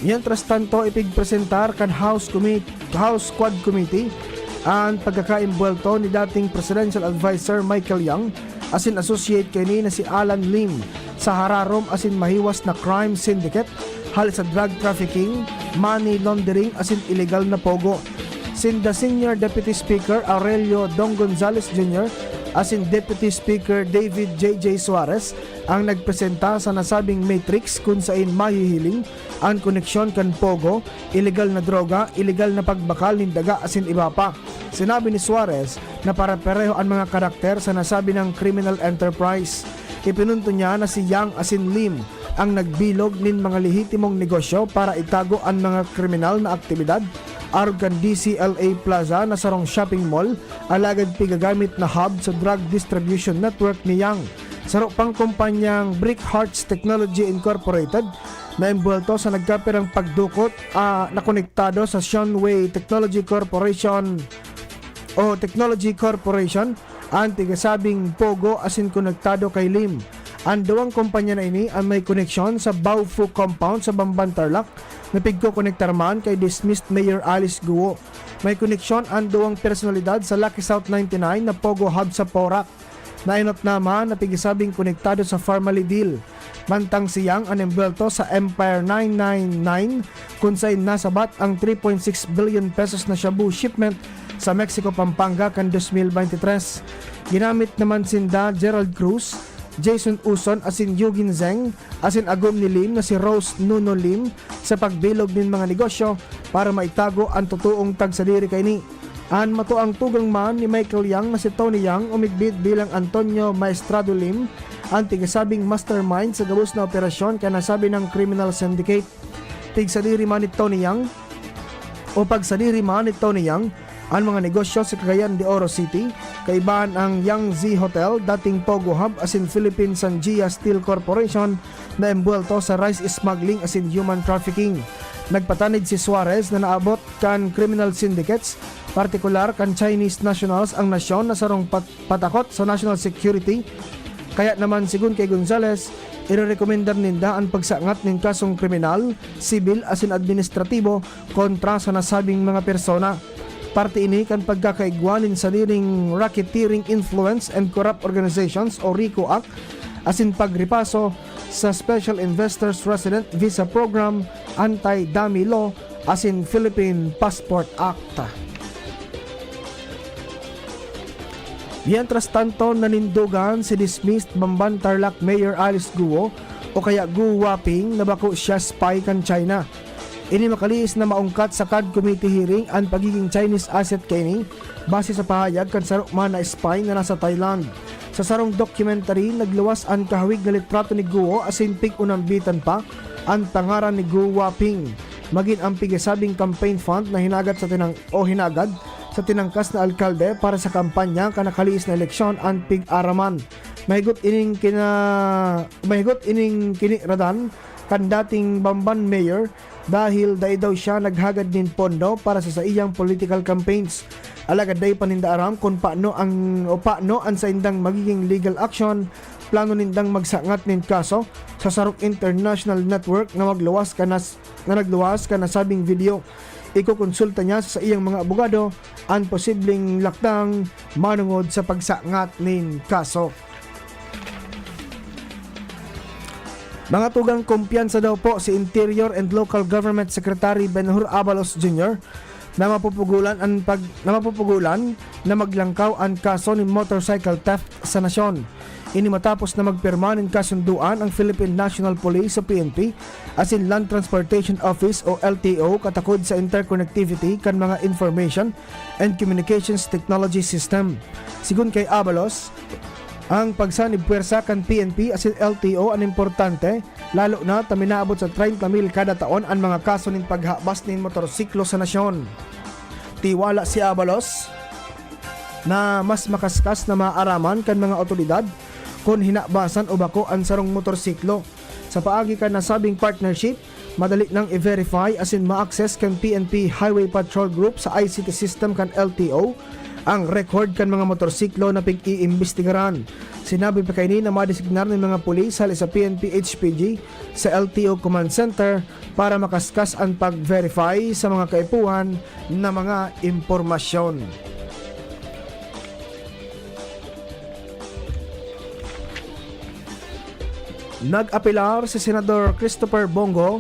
Mientras tanto, ipigpresentar kan House Quad Committee ang pagkakaimbwelto ni dating Presidential Advisor Michael Yang asin associate kini na si Alan Lim sa hararom asin mahiwas na crime syndicate hal sa drug trafficking, money laundering asin illegal na pogo. Sinda Senior Deputy Speaker Aurelio Dong Gonzales Jr. asin Deputy Speaker David J.J. Suarez ang nagpresenta sa nasabing matrix kung saan mahihiling ang koneksyon kan pogo, illegal na droga, illegal na pagbakal ng daga asin iba pa. Sinabi ni Suarez na para pareho ang mga karakter sa nasabi ng criminal enterprise. Ipinunto niya na si Yang asin Lim ang nagbilog nin mga lehitimong negosyo para itago ang mga kriminal na aktibidad Argan DCLA Plaza na sarong shopping mall alagad pigagamit na hub sa drug distribution network ni Yang. Saro pang kumpanyang Brick Hearts Technology Incorporated na imbulto sa nagkapirang pagdukot na konektado sa Shunway Technology Corporation ang tigasabing pogo asin konektado kay Lim. Ang duwang kumpanya na ini ang may koneksyon sa Baofu Compound sa Bamban Tarlac na pigko-konektar man kay dismissed Mayor Alice Guo. May koneksyon ang duwang personalidad sa Lucky South 99 na Pogo Hub sa Porac. Nainot naman na pigisabing konektado sa Farmalidil. Mantang siyang animbelto sa Empire 999 kung saan nasabat ang 3.6 billion pesos na shabu shipment sa Mexico, Pampanga kan 2023. Ginamit naman sinda Gerald Cruz, Jason Uson asin Eugene Zeng asin agom ni Lim na si Rose Nuno Lim sa pagbilog ng mga negosyo para maitago ang totoong tagsadiri kay ni. An mato ang tugang man ni Michael Yang na si Tony Yang umigbit bilang Antonio Maestrado Lim ang tigasabing mastermind sa gabos na operasyon kaya nasabi ng criminal syndicate. Tigsadiri man ni Tony Yang ang mga negosyo sa Cagayan de Oro City, kaibahan ang Yang Z Hotel, dating Pogo Hub asin Philippine Sanjia Steel Corporation na embuelto sa rice smuggling asin human trafficking. Nagpatanid si Suarez na naabot kan criminal syndicates, partikular kan Chinese nationals ang nasyon na sarong patakot sa national security. Kaya naman sigun kay Gonzales, irerekomendar ninda ang pagsangat ng kasong kriminal, sibil asin administratibo kontra sa nasabing mga persona. Parte ini kan pagkakaigwanin sa liring Racketeering Influence and Corrupt Organizations o RICO Act asin pagripaso sa Special Investors Resident Visa Program, Anti-Dummy Law asin Philippine Passport Act. Mientras tanto, nanindugan si dismissed Bamban Tarlac Mayor Alice Guo o kaya Guo Waping na bako siya spy kan China. Ini makaliis na maungkat sa CAD Committee hearing ang pagiging Chinese asset kini base sa pahayag kan sarong na spy na nasa Thailand. Sa sarong documentary, nagluwas ang kahawig na litrato ni Guo asin unambitan pa ang pangaran ni Guo Waping. Maging ang pigasabing campaign fund na hinagad sa tinangkas na alkalde para sa kampanya kanakaliis na eleksyon ang pig-araman. Mahigot ining kiniradan kan dating Bamban Mayor dahil daw siya naghagad din pondo para sa iyang political campaigns. Alagad day panindaaram kung paano ang sa indang magiging legal action, plano nindang magsangat nin kaso sa Sarok International Network na nagluwas ka na sabing video. Ikukonsulta niya sa iyang mga abogado ang posibleng lakdang manungod sa pagsangat nin kaso. Mga tugang kumpiyansa daw po si Interior and Local Government Secretary Ben-Hur Abalos Jr. na mapupugulan na maglangkaw ang kaso ni motorcycle theft sa nasyon. Ini matapos na magpirma ng kasunduan ang Philippine National Police o PNP asin Land Transportation Office o LTO katakod sa interconnectivity kan mga information and communications technology system. Sigun kay Abalos, ang pagsanib puwersa kan PNP asin LTO ang importante, lalo na taminaabot sa 30,000 kada taon ang mga kaso ng paghabas ng motorsiklo sa nasyon. Tiwala si Abalos na mas makaskas na maaaraman kan mga otoridad kung hinabasan o bako ang sarong motorsiklo. Sa paagi kan nasabing partnership, madali nang i-verify asin ma-access kan PNP Highway Patrol Group sa ICT system kan LTO ang record kan mga motorsiklo na pig-iimbestigaran. Sinabi pa kaini na madesignar ng mga pulis hali sa PNP HPG sa LTO Command Center para makaskas ang pag-verify sa mga kaipuhan na mga impormasyon. Nag-apelar si Senador Christopher Bongo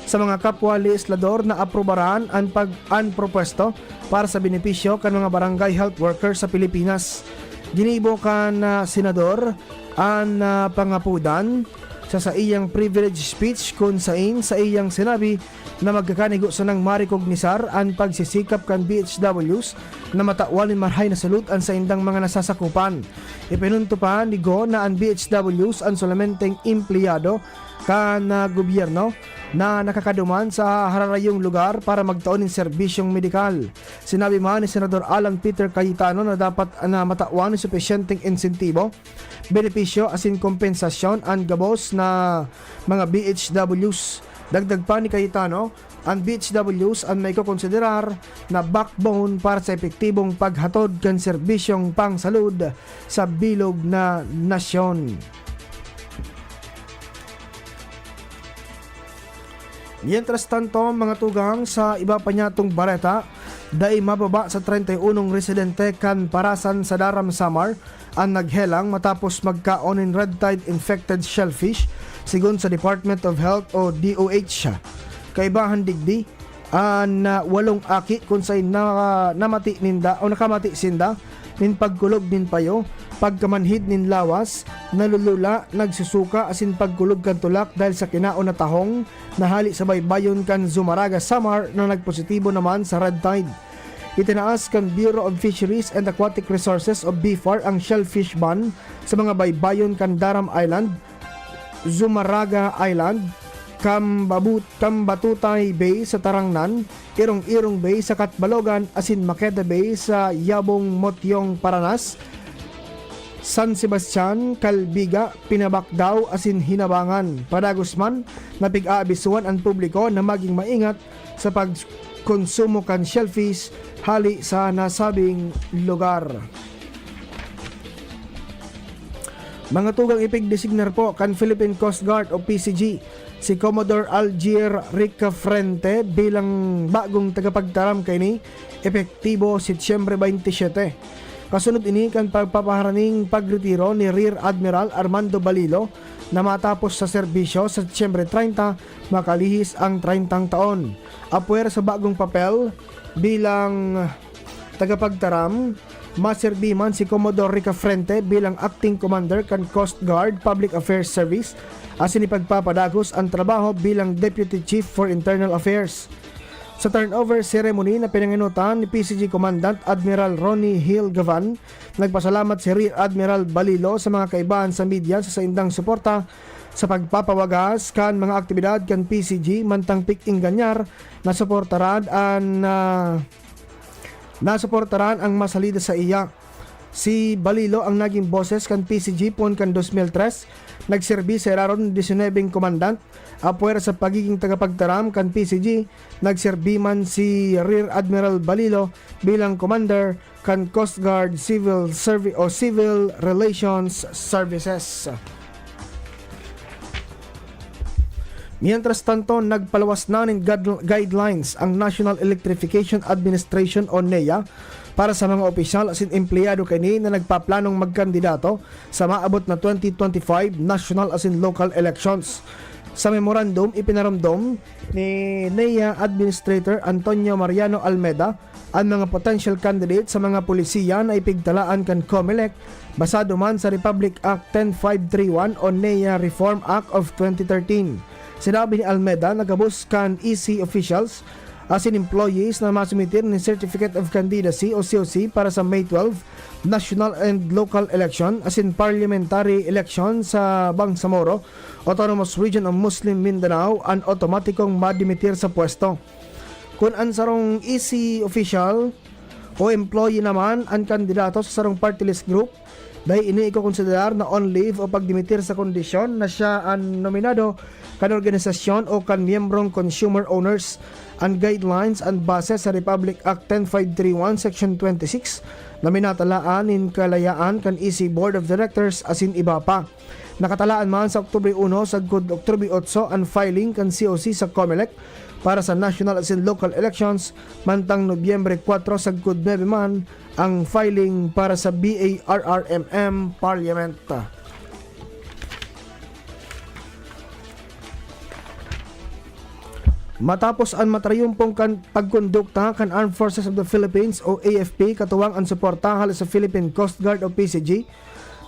sa mga kapwa legislador na aprobaran ang pag-anpropuesto para sa benepisyo kan mga barangay health workers sa Pilipinas. Ginibo kan senador ang pangapudan sa iyang privilege speech kung sain sa iyang sinabi na magkakanigo sa nang marikognisar ang pagsisikap kan BHWs na matawalin marhay na salutan sa indang mga nasasakupan. Ipinunto pa ni Go na ang BHWs ang solamenteng empleyado kan gobyerno na nakakaduman sa hararayong lugar para magtaon ng serbisyong medikal. Sinabi man ni Senador Alan Peter Cayetano na dapat na matawan ng sufisyenteng insentibo, benepisyo asin kompensasyon ang gabos na mga BHWs. Dagdag pa ni Cayetano, ang BHWs ang may kukonsiderar na backbone para sa epektibong paghatod kan serbisyong pangsalud sa bilog na nasyon. Mientras tanto, mga tugang sa iba pa niyatong bareta, dahil mababa sa 31 residente kan Parasan sa Daram Samar ang naghelang matapos magkaon ng red tide infected shellfish sigon sa Department of Health o DOH. Kaibahan digdi ang 8 aki kung sa'y namati ninda o nakamati sinda nin pagkulog nin payo, pagkamanhid nin lawas, nalulula, nagsusuka asin pagkulog kan tulak dahil sa kinaon na tahong nahali sa baybayon kan Zumaraga Samar na nagpositibo naman sa red tide. Itinaas kan Bureau of Fisheries and Aquatic Resources o BFAR ang shellfish ban sa mga baybayon kan Daram Island, Zumaraga Island, Kambatutay Bay sa Tarangnan, Irong-Irong Bay sa Katbalogan, asin Makeda Bay sa Yabong Motyong Paranas, San Sebastian, Calbiga, Pinabakdaw asin Hinabangan. Padagos man napig-aabisuan ang publiko na maging maingat sa pagkonsumo kan shellfish hali sa nasabing lugar. Mga tugang ipigdesignar po kan Philippine Coast Guard o PCG si Commodore Algier Ricafrente bilang bagong tagapagtaram kini epektibo Setyembre 27. Kasunod ini kan pagpapaharaning pagretiro ni Rear Admiral Armando Balilo na matapos sa serbisyo sa Setyembre 30 makalihis ang 30 taon. Apuwer sa bagong papel bilang tagapagtaram, maserbi man si Commodore Ricafrente bilang Acting Commander kan Coast Guard Public Affairs Service asin ipagpapadagos ang trabaho bilang Deputy Chief for Internal Affairs. Sa turnover ceremony na pinanginutan ni PCG Commandant Admiral Ronnie Hill Gavan, nagpasalamat si Rear Admiral Balilo sa mga kaibahan sa media sa saindang suporta sa pagpapawagas kan mga aktibidad kan PCG mantang piking ganyar na suportaran ang masalida sa iya. Si Balilo ang naging boses kan PCG pon kan 2003, nagserbi sa raron 19 komandant. Apuwer sa pagiging tagapagtaram kan PCG, nagserbi man si Rear Admiral Balilo bilang commander kan Coast Guard Civil Service o Civil Relations Services. Mientras tanto, nagpalawas na ng guidelines ang National Electrification Administration o NEA para sa mga opisyal asin empleyado kini na nagpaplanong magkandidato sa maabot na 2025 national asin local elections. Sa memorandum, ipinaramdam ni NEA Administrator Antonio Mariano Almeda ang mga potential candidates sa mga pulisiya na ipigtalaan kan COMELEC basado man sa Republic Act 10531 o NEA Reform Act of 2013. Sinabi ni Almeda na gabos kan EC officials asin employees na masumitir ng Certificate of Candidacy o COC para sa May 12 national and local election asin parliamentary election sa Bangsamoro, Autonomous Region of Muslim Mindanao ang otomatikong madimitir sa pwesto. Kung ang sarong EC official o employee naman ang kandidato sa sarong party list group, dahil ini iko-konsiderar na on leave o pagdimitir sa kondisyon na siya ang nominado kan organisasyon o kan miyembrong consumer owners. Ang guidelines and base sa Republic Act 10531 Section 26 na minatalaan in kalayaan kan EC Board of Directors asin iba pa. Nakatalaan man sa Oktubre 1 sa Oktubre 8 ang filing kan COC sa COMELEC para sa national asin local elections, mantang Nobyembre 4 sa 9 man ang filing para sa BARRMM Parliament. Matapos ang matrayumpong pagkondukta kan Armed Forces of the Philippines o AFP katuwang ang suporta hala sa Philippine Coast Guard o PCG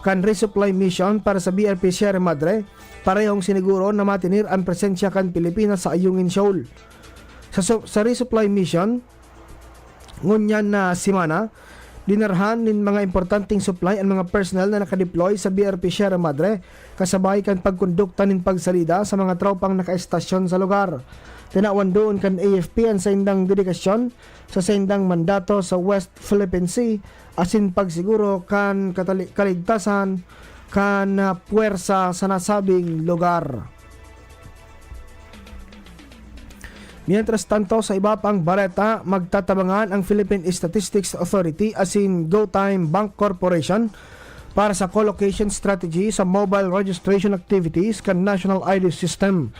kan resupply mission para sa BRP Sierra Madre, parehong siniguro na matinir ang presensya kan Pilipinas sa Ayungin Shoal. Sa resupply mission ngunyan na simana, dinarhan nin mga importanteng supply ang mga personnel na nakadeploy sa BRP Sierra Madre kasabay kan pagkondukta nin pagsalida sa mga tropang nakaestasyon sa lugar. Tinawan doon kan AFP ang saindang dedikasyon sa saindang mandato sa West Philippine Sea asin pagsiguro kan kaligtasan kan puwersa sa nasabing lugar. Mientras tanto, sa iba pang bareta, magtatabangan ang Philippine Statistics Authority asin GoTime Bank Corporation para sa collocation strategy sa mobile registration activities kan National ID System.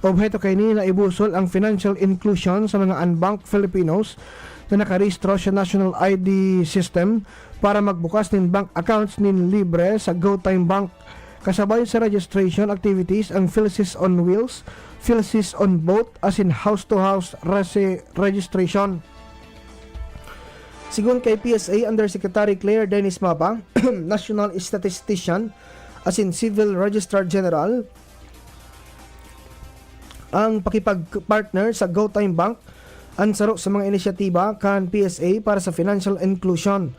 Objeto kay ni na ibusol ang financial inclusion sa mga unbanked Filipinos na nakarehistro sa National ID System para magbukas ng bank accounts nin libre sa GoTime Bank. Kasabay sa registration activities ang PhilSys on Wheels, PhilSys on Boat as in house-to-house registration. Sigun kay PSA Undersecretary Claire Dennis Mapa, National Statistician as in Civil Registrar General, ang pakipag-partner sa GoTime Bank ang saro sa mga inisyatiba kan PSA para sa financial inclusion.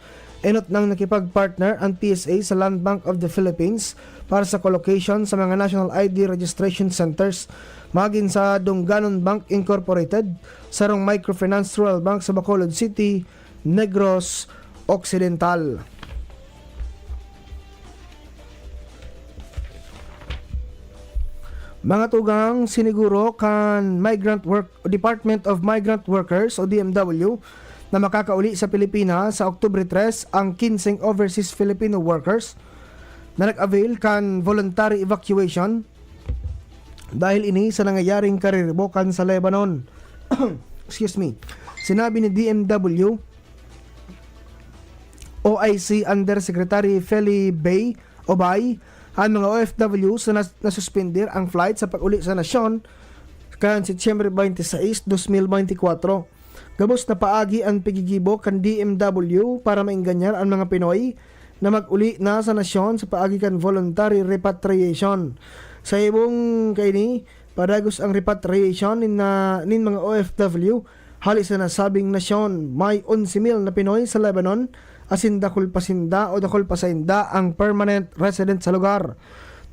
Enot nang nakipag-partner ang PSA sa Land Bank of the Philippines para sa collocation sa mga National ID Registration Centers maging sa Dunganon Bank Incorporated, sarong Microfinance Rural Bank sa Bacolod City, Negros Occidental. Mga tugang siniguro kan Department of Migrant Workers o DMW na makakauli sa Pilipinas sa Oktubre 3 ang 15 overseas Filipino workers na nag-avail kan voluntary evacuation dahil ini sa nangyayaring kariribokan sa Lebanon. Excuse me. Sinabi ni DMW OIC Undersecretary Feli Obay ang mga OFWs na nasuspender ang flight sa pag-uli sa nasyon kan Setyembre 26, 2024. Gabos na paagi ang pigigibo kan DMW para maingganyan ang mga Pinoy na mag-uli na sa nasyon sa paagi kan voluntary repatriation. Sa ibong kaini, padagos ang repatriation nin mga OFW hali sa nasabing nasyon. May 11,000 na Pinoy sa Lebanon asin dakol pasinda o dakol pasinda ang permanent resident sa lugar.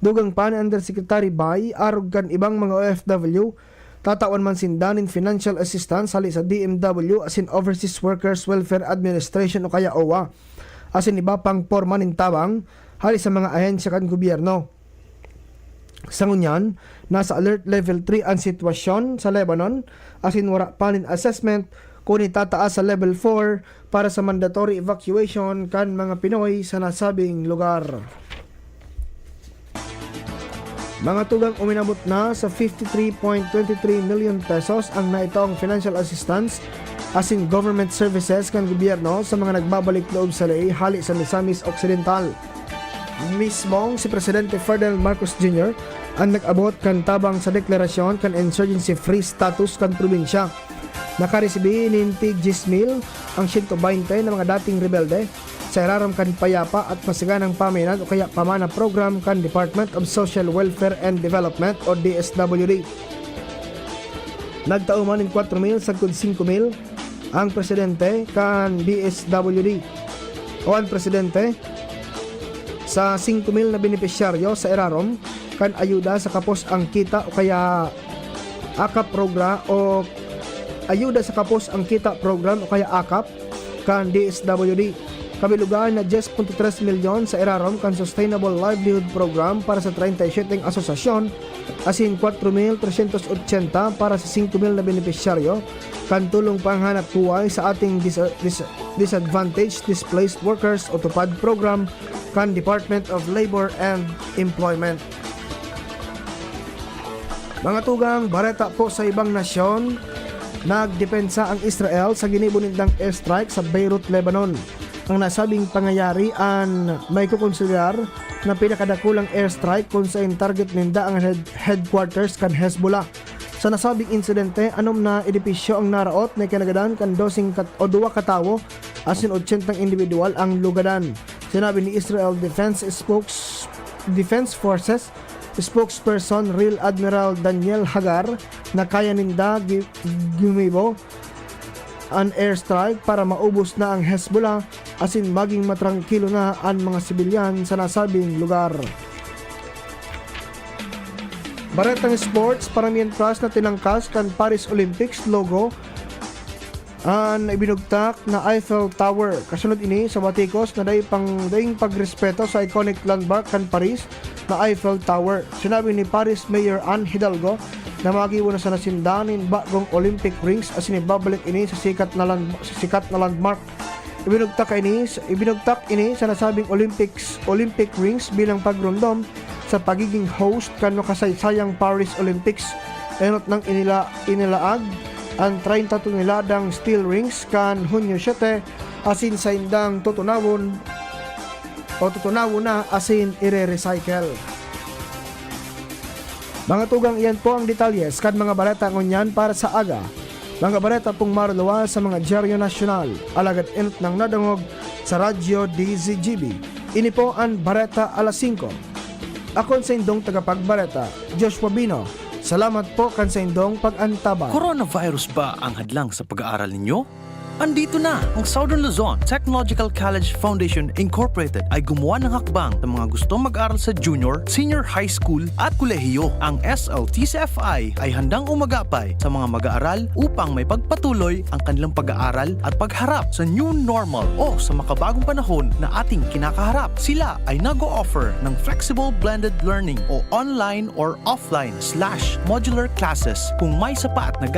Dugang pa ni Undersecretary Bay, arog kan ibang mga OFW, tatawan man sindanin financial assistance hali sa DMW asin Overseas Workers Welfare Administration o kaya OWA, asin iba pang porma ning tabang hali sa mga ahensya kan gobyerno. Sa ngunyan, nasa alert level 3 ang sitwasyon sa Lebanon asin wala pa nin assessment kung itataas sa level 4 para sa mandatory evacuation kan mga Pinoy sa nasabing lugar. Mga tugang uminabot na sa 53.23 million pesos ang naitong financial assistance asin government services kan gobyerno sa mga nagbabalik loob sa lay hali sa Misamis Occidental. Mismong si Presidente Ferdinand Marcos Jr. ang nag-abot kan tabang sa deklarasyon kan insurgency free status kan probinsya. Nakaresibi ni Tig Gismil ang 120 na mga dating rebelde sa iraram kan payapa at masiganang paminan o kaya pamana program kan Department of Social Welfare and Development o DSWD. Nagtauman ng 4,000 sagkod 5,000 ang presidente kan DSWD o ang presidente sa 5,000 na benepisyaryo sa irarom kan ayuda sa kapos ang kita o kaya AKAP program o ayuda sa kapos ang kita program o kaya AKAP kan DSWD. Kabilugan na 10.3 milyon sa irarom kan Sustainable Livelihood Program para sa 37 asosasyon, asin 4,380 para sa 5,000 na benepisyaryo, kan tulong panghanap buhay sa ating disadvantaged displaced workers o TUPAD program kan Department of Labor and Employment. Mga tugang bareta po sa ibang nasyon, nagdepensa ang Israel sa ginibunindang airstrike sa Beirut, Lebanon. Ang nasabing pangyayari an may kukonsiderar na pinakadakulang airstrike kung sa target ninda ang headquarters kan Hezbollah. Sa nasabing insidente, anom na edipisyo ang naraot na kinagadan kan 2 katawo asin 80 individual ang lugadan. Sinabi ni Israel Defense Forces spokesperson Real Admiral Daniel Hagar na kaya ninda gumibo an airstrike para maubos na ang Hezbollah asin maging matrangkilo na ang mga sibilyan sa nasabing lugar. Baretang sports, paramihan trust na tinangkas kan Paris Olympics logo ang ibinugtak na Eiffel Tower. Kasunod ini sa batikos na daing pagrespeto sa iconic landmark kan Paris na Eiffel Tower. Sinabi ni Paris Mayor Anne Hidalgo na magiwo na sa nasindanin bagong Olympic rings asin ibabalik ini sa sikat na landmark. Ibinugtak ini sa nasabing Olympic rings bilang pagrundom sa pagiging host kan kasaysayang Paris Olympics. Enot nang inilaag ang 30 toneladang steel rings kan Hunyo 7 asin sa indang tutunawon na asin ire-recycle. Mga tugang, iyan po ang detalyes kan mga baleta ngunyan para sa aga. Mga baleta pong marulawa sa mga dyaryo nasyonal, alagad enot ng nadangog sa Radyo DZGB. Ini po ang Baleta alas 5. Akon sa indong tagapagbaleta, Joshua Bino. Salamat po kan sa indong pag-antaba. Coronavirus ba ang hadlang sa pag-aaral ninyo? Andito na ang Southern Luzon Technological College Foundation Incorporated ay gumawa ng hakbang sa mga gustong mag-aral sa junior, senior high school at kolehiyo. Ang SLTCFI ay handang umagapay sa mga mag-aaral upang may pagpatuloy ang kanilang pag-aaral at pagharap sa new normal o sa makabagong panahon na ating kinakaharap. Sila ay nag-o-offer ng flexible blended learning o online or offline/modular classes kung may sapat na